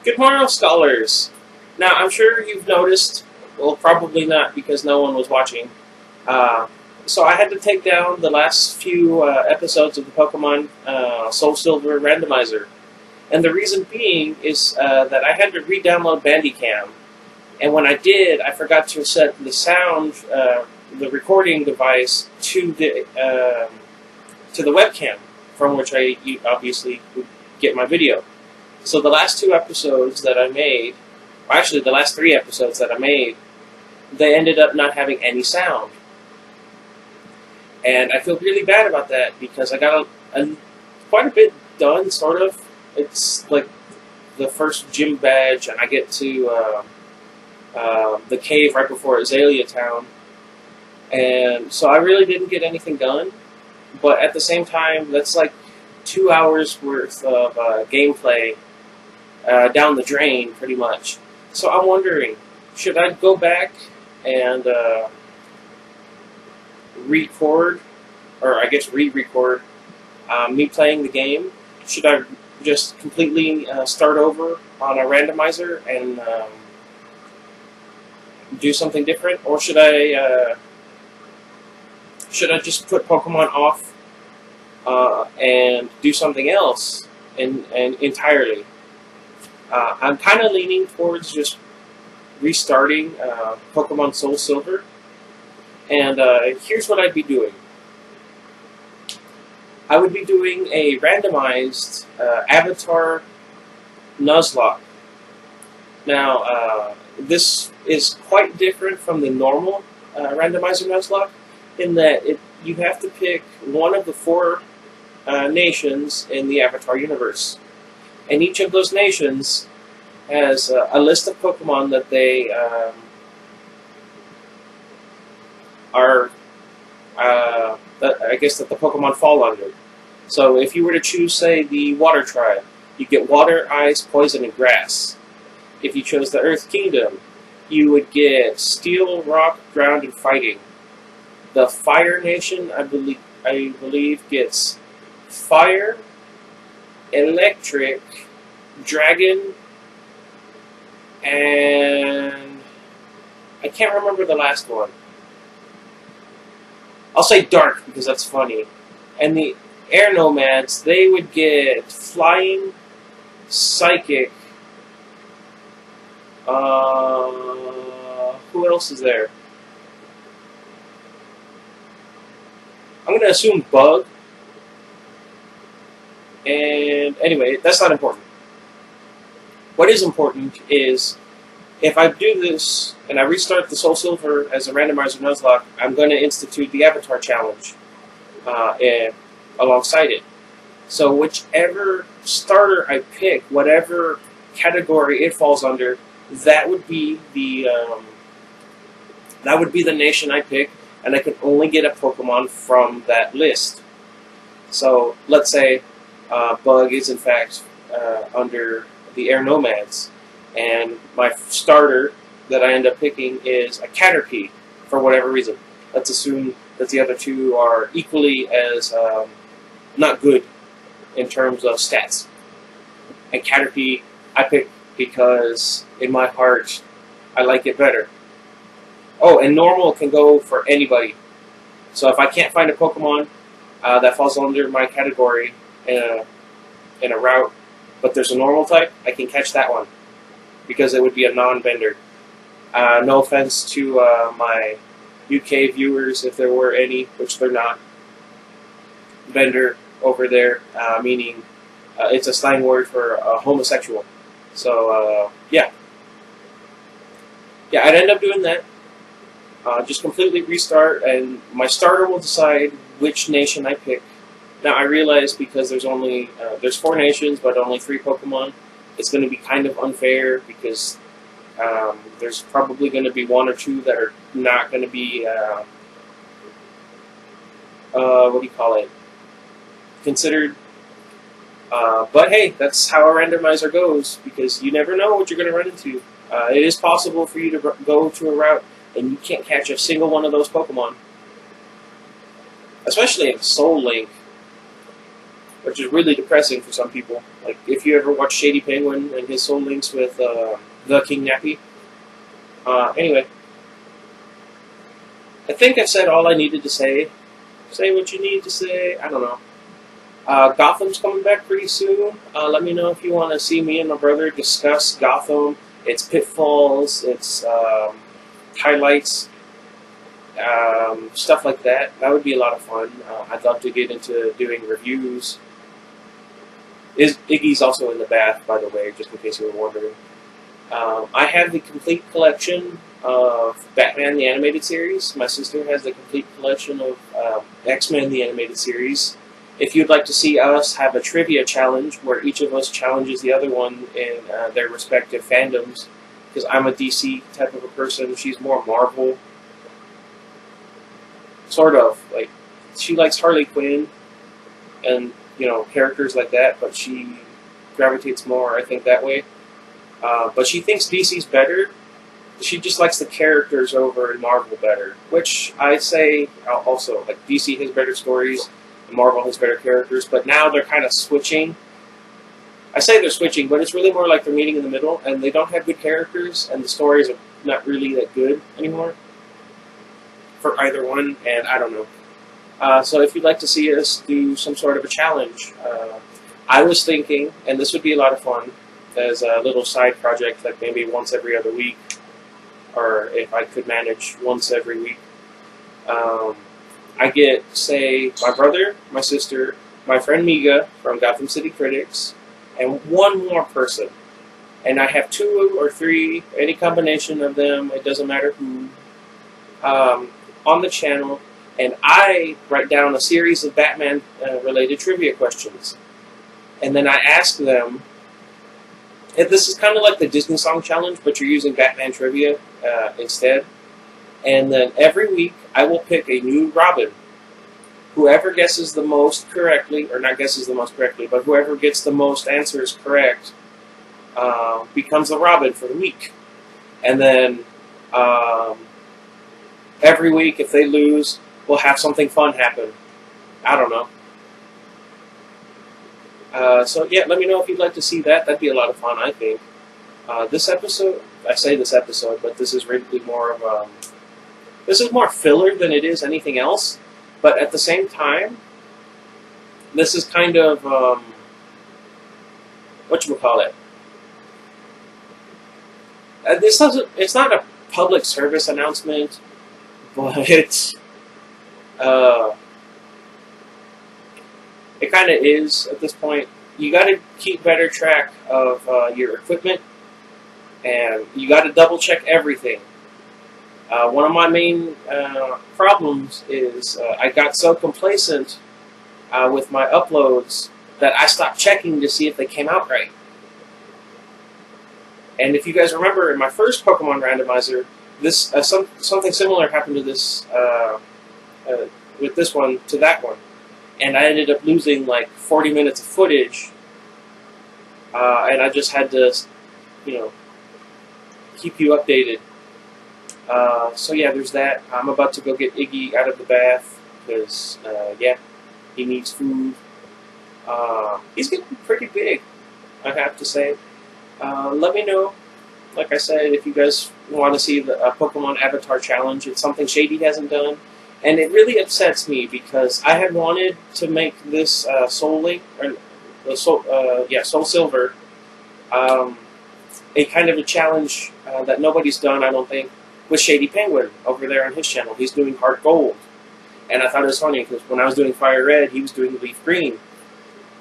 Good morning, scholars. Now, I'm sure you've noticed, well, probably not because no one was watching. Uh, so I had to take down the last few episodes of the Pokemon Soul Silver Randomizer. And the reason being is that I had to re-download Bandicam. And when I did, I forgot to set the sound, the recording device to the webcam from which I obviously would get my video. So the last two episodes that I made, or actually the last three episodes that I made, they ended up not having any sound. And I feel really bad about that because I got quite a bit done, sort of. It's like the first gym badge, and I get to the cave right before Azalea Town. And so I really didn't get anything done. But at the same time, that's like 2 hours worth of gameplay down the drain, pretty much. So I'm wondering, should I go back and record, or I guess re-record, me playing the game? Should I just completely start over on a randomizer and do something different, or should I just put Pokemon off and do something else and entirely? I'm kind of leaning towards just restarting Pokemon Soul Silver, and here's what I'd be doing. I would be doing a randomized Avatar Nuzlocke. Now, this is quite different from the normal randomizer Nuzlocke in that you have to pick one of the four nations in the Avatar universe. And each of those nations has a list of Pokemon that they are, I guess that the Pokemon fall under. So if you were to choose, say, the Water Tribe, you get Water, Ice, Poison, and Grass. If you chose the Earth Kingdom, you would get Steel, Rock, Ground, and Fighting. The Fire Nation, I believe gets Fire, Electric, Dragon, and I can't remember the last one. I'll say Dark because that's funny. And the Air Nomads, they would get Flying, Psychic. Who else is there? I'm going to assume Bug. And anyway, that's not important. What is important is if I do this and I restart the Soul Silver as a randomizer Nuzlocke, I'm going to institute the Avatar Challenge alongside it. So whichever starter I pick, whatever category it falls under, that would be the nation I pick, and I can only get a Pokemon from that list. So let's say Bug is in fact under the Air Nomads, and my starter that I end up picking is a Caterpie for whatever reason. Let's assume that the other two are equally as not good in terms of stats. And Caterpie I pick because in my heart I like it better. Oh, and normal can go for anybody. So if I can't find a Pokemon that falls under my category in a route, but there's a normal type, I can catch that one because it would be a non-bender. No offense to my UK viewers, if there were any, which they're not. Bender over there, meaning it's a slang word for a homosexual. So, yeah. Yeah, I'd end up doing that. Just completely restart, and my starter will decide which nation I pick. Now, I realize because there's four nations, but only 3 Pokemon, it's going to be kind of unfair because there's probably going to be 1 or 2 that are not going to be, considered. But hey, that's how a randomizer goes, because you never know what you're going to run into. It is possible for you to go to a route and you can't catch a single one of those Pokemon. Especially in Soul Link. which is really depressing for some people. Like, if you ever watch Shady Penguin and his soul links with the King Nappy. Anyway, I think I've said all I needed to say. Say what you need to say. I don't know. Gotham's coming back pretty soon. Let me know if you want to see me and my brother discuss Gotham, its pitfalls, its highlights, stuff like that. That would be a lot of fun. I'd love to get into doing reviews. Iggy's also in the bath, by the way, just in case you were wondering. I have the complete collection of Batman the Animated Series. My sister has the complete collection of X-Men the Animated Series. If you'd like to see us have a trivia challenge where each of us challenges the other one in their respective fandoms, because I'm a DC type of a person, she's more Marvel. Sort of. Like, she likes Harley Quinn and, you know, characters like that, but she gravitates more, I think, that way. But she thinks DC's better. She just likes the characters over in Marvel better, which I say also. Like, DC has better stories, and Marvel has better characters, but now they're kind of switching. I say they're switching, but it's really more like they're meeting in the middle, and they don't have good characters, and the stories are not really that good anymore for either one, and I don't know. So if you'd like to see us do some sort of a challenge, I was thinking, and this would be a lot of fun, as a little side project, like maybe once every other week, or if I could manage once every week. I get, say, my brother, my sister, my friend Miga from Gotham City Critics, and one more person. And I have 2 or 3, any combination of them, it doesn't matter who, on the channel, and I write down a series of Batman-related trivia questions. And then I ask them, and this is kind of like the Disney Song Challenge, but you're using Batman trivia instead. And then every week, I will pick a new Robin. Whoever guesses the most correctly, or not guesses the most correctly, but whoever gets the most answers correct becomes the Robin for the week. And then every week, if they lose, we'll have something fun happen. I don't know. So yeah, let me know if you'd like to see that. That'd be a lot of fun, I think. This episode, I say this episode, but this is really more of this is more filler than it is anything else. But at the same time, this is kind of whatchamacallit. This doesn't. It's not a public service announcement, but it kind of is at this point. You got to keep better track of your equipment, and you got to double check everything. One of my main problems is I got so complacent with my uploads that I stopped checking to see if they came out right. And if you guys remember, in my first Pokemon randomizer, this something similar happened to this with this one to that one, and I ended up losing like 40 minutes of footage, and I just had to, you know, keep you updated. So yeah, there's that. I'm about to go get Iggy out of the bath because yeah, he needs food. He's getting pretty big, I have to say. Let me know, like I said, if you guys want to see the Pokemon Avatar Challenge. It's something Shady hasn't done, and it really upsets me because I had wanted to make this Soul Link, or Soul Silver, a kind of a challenge that nobody's done, I don't think, with Shady Penguin over there on his channel. He's doing Heart Gold, and I thought it was funny because when I was doing Fire Red, he was doing Leaf Green.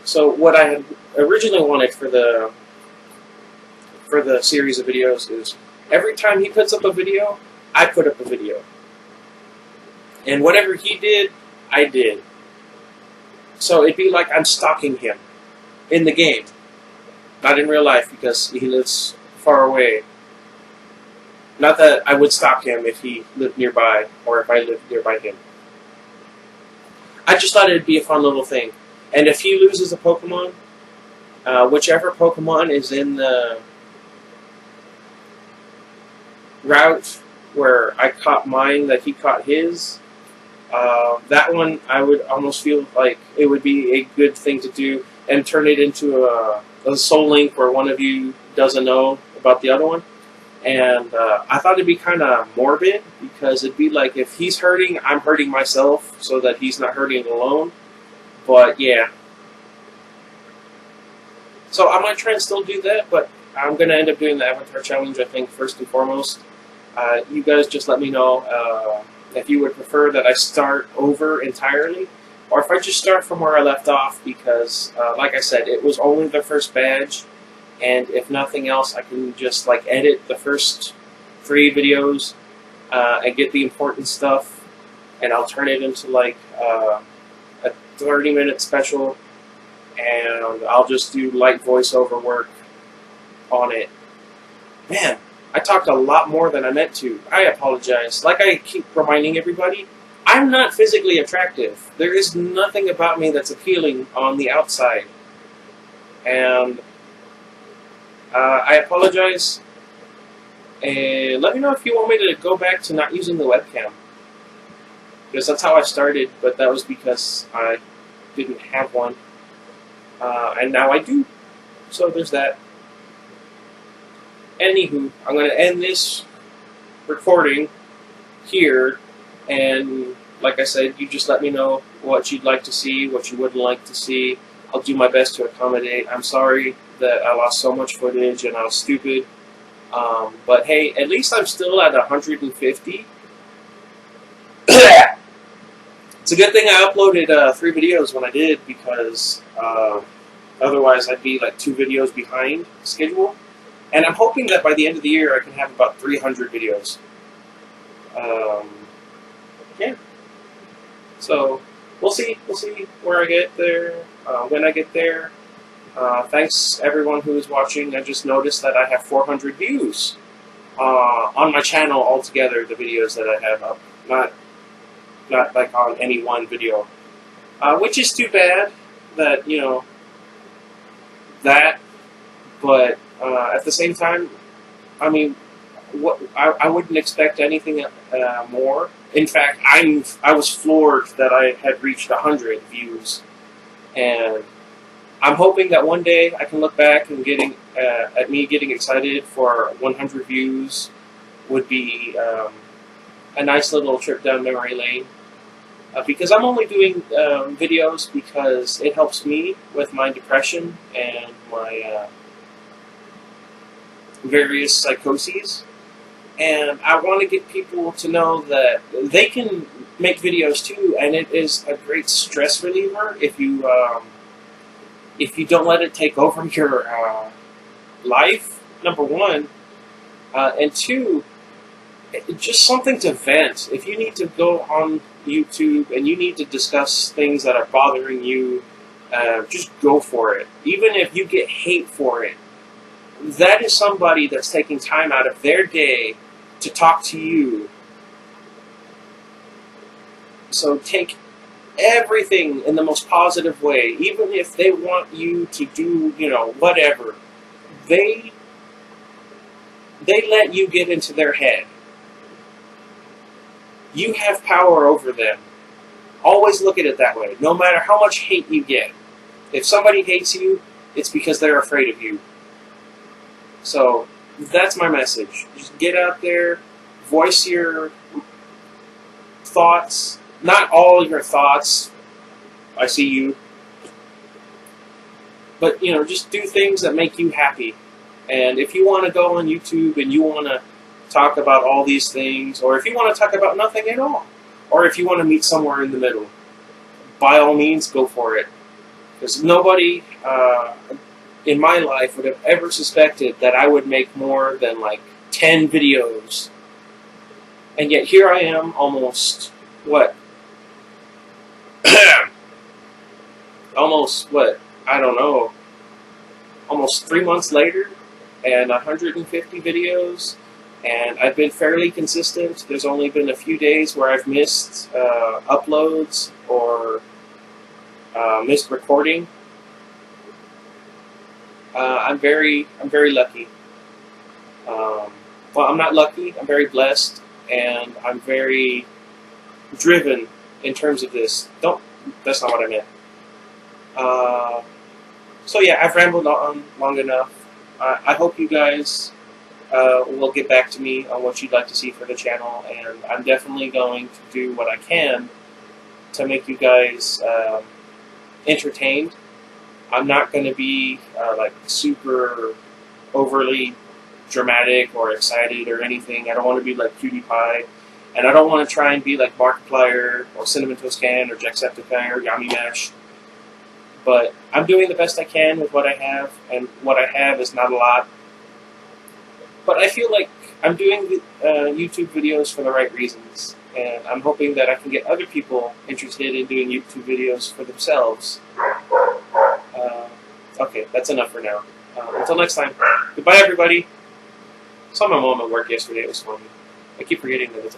So what I had originally wanted for the series of videos is every time he puts up a video, I put up a video. And whatever he did, I did. So it'd be like I'm stalking him in the game. Not in real life because he lives far away. Not that I would stalk him if he lived nearby or if I lived nearby him. I just thought it'd be a fun little thing. And if he loses a Pokemon, whichever Pokemon is in the route where I caught mine that he caught his, That one I would almost feel like it would be a good thing to do and turn it into a soul link where one of you doesn't know about the other one. And I thought it'd be kind of morbid because it'd be like if he's hurting, I'm hurting myself so that he's not hurting alone. But yeah. So I might try and still do that, but I'm going to end up doing the Avatar Challenge, I think, first and foremost. You guys just let me know if you would prefer that I start over entirely, or if I just start from where I left off, because, like I said, it was only the first badge, and if nothing else, I can just, like, edit the first 3 videos and get the important stuff, and I'll turn it into, like, a 30-minute special, and I'll just do light voiceover work on it. Man, I talked a lot more than I meant to. I apologize. Like I keep reminding everybody, I'm not physically attractive. There is nothing about me that's appealing on the outside. And I apologize. And let me know if you want me to go back to not using the webcam. Because that's how I started, but that was because I didn't have one. And now I do. So there's that. Anywho, I'm going to end this recording here, and like I said, you just let me know what you'd like to see, what you wouldn't like to see. I'll do my best to accommodate. I'm sorry that I lost so much footage and I was stupid, but hey, at least I'm still at 150. It's a good thing I uploaded 3 videos when I did, because otherwise I'd be like 2 videos behind schedule. And I'm hoping that by the end of the year I can have about 300 videos. Yeah. So we'll see. We'll see where I get there, when I get there. Thanks everyone who is watching. I just noticed that I have 400 views on my channel altogether. The videos that I have up, not like on any one video, which is too bad. That that, but. At the same time, I mean, I wouldn't expect anything more. In fact, I was floored that I had reached 100 views, and I'm hoping that one day I can look back and at me getting excited for 100 views would be a nice little trip down memory lane. Because I'm only doing videos because it helps me with my depression and my various psychoses, and I want to get people to know that they can make videos too, and it is a great stress reliever if you don't let it take over your life, number one, and two, just something to vent. If you need to go on YouTube and you need to discuss things that are bothering you, just go for it. Even if you get hate for it, that is somebody that's taking time out of their day to talk to you. So take everything in the most positive way. Even if they want you to do, whatever, they let you get into their head. You have power over them. Always look at it that way. No matter how much hate you get. If somebody hates you, it's because they're afraid of you. So, that's my message. Just get out there, voice your thoughts. Not all your thoughts. I see you. But, just do things that make you happy. And if you want to go on YouTube and you want to talk about all these things, or if you want to talk about nothing at all, or if you want to meet somewhere in the middle, by all means, go for it. Because nobody in my life would have ever suspected that I would make more than like 10 videos. And yet here I am almost, I don't know, almost 3 months later, and 150 videos, and I've been fairly consistent. There's only been a few days where I've missed uploads or missed recording. I'm very lucky. Well, I'm not lucky. I'm very blessed, and I'm very driven in terms of this. Don't. That's not what I meant. So yeah, I've rambled on long enough. I hope you guys will get back to me on what you'd like to see for the channel, and I'm definitely going to do what I can to make you guys entertained. I'm not going to be like super overly dramatic or excited or anything. I don't want to be like PewDiePie, and I don't want to try and be like Markiplier or Cinnamon Toast Can or Jacksepticeye or Yummy Mash. But I'm doing the best I can with what I have, and what I have is not a lot. But I feel like I'm doing the, YouTube videos for the right reasons, and I'm hoping that I can get other people interested in doing YouTube videos for themselves. Okay, that's enough for now. Until next time, goodbye everybody. Saw my mom at work yesterday, it was funny. I keep forgetting that it's